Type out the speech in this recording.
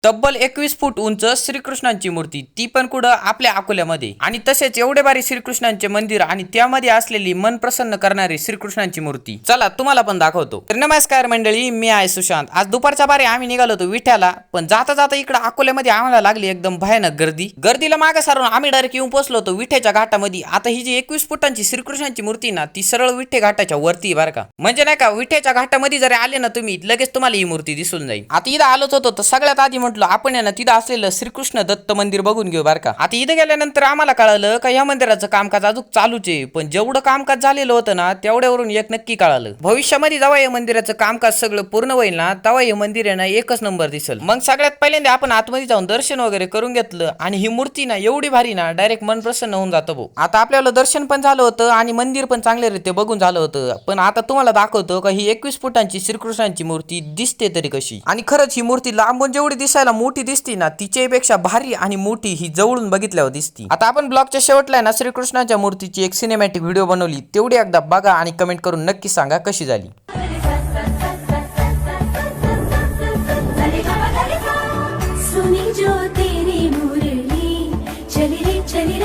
तब्बल 21 फूट उंच श्रीकृष्णांची मूर्ती, ती पण कुठं आपल्या अकोल्यामध्ये. आणि तसेच एवढे भारी श्रीकृष्णांचे मंदिर आणि त्यामध्ये असलेली मन प्रसन्न करणारी श्रीकृष्णांची मूर्ती, चला तुम्हाला पण दाखवतो. तर नमस्कार मंडळी, मी आहे सुशांत. आज दुपारच्या बारी आम्ही निघालो होतो विठ्याला, पण जाता जाता इकडे अकोल्यामध्ये आम्हाला लागली एकदम भयानक गर्दीला मागे सारून आम्ही डायरेक्ट येऊन पोहोचलो होतो विठ्याच्या घाटामध्ये. आता ही जी 21 फुटांची श्रीकृष्णांची मूर्ती ना, ती सरळ विठ्ठे घाटाच्या वरती बरं का. म्हणजे नाही का, विठ्याच्या घाटामध्ये जरी आले ना तुम्ही, लगेच तुम्हाला ही मूर्ती दिसून जाईल. आता इथं आलोच होतो तर सगळ्यात आधी म्हटलं आपण ना तिथं असलेलं श्रीकृष्ण दत्त मंदिर बघून घेऊ बरं का. आता इथं गेल्यानंतर आम्हाला कळालं का या मंदिराचं कामकाज अजून चालूच आहे, पण जेवढं कामकाज झालेलं होतं ना तेवढ्यावरून एक नक्की कळालं, भविष्यामध्ये जेव्हा या मंदिराचं कामकाज सगळं पूर्ण होईल ना, तेव्हा हे मंदिर आहे ना एकच नंबर दिसल. मग सगळ्यात पहिल्यांदा आपण आतमध्ये जाऊन दर्शन वगैरे करून घेतलं आणि ही मूर्ती ना एवढी भारी ना, डायरेक्ट मन प्रसन्न होऊन जातं भाऊ. आता आपल्याला दर्शन पण झालं होतं आणि मंदिर पण चांगले रीते बघून झालं होतं. पण आता तुम्हाला दाखवतो का ही 21 फुटांची श्रीकृष्णांची मूर्ती दिसते तरी कशी. आणि खरंच ही मूर्ती लांबून जेवढी दिसायला मोठी दिसती ना, तिच्यापेक्षा भारी आणि मोठी ही जवळून बघितल्यावर दिसती. आता आपण ब्लॉगच्या शेवटला ना श्रीकृष्णाच्या मूर्तीची एक सिनेमॅटिक व्हिडिओ बनवली, तेवढी एकदा बघा आणि कमेंट करून नक्की सांगा कशी झाली. सुनी जो तेरी मुरली चली रे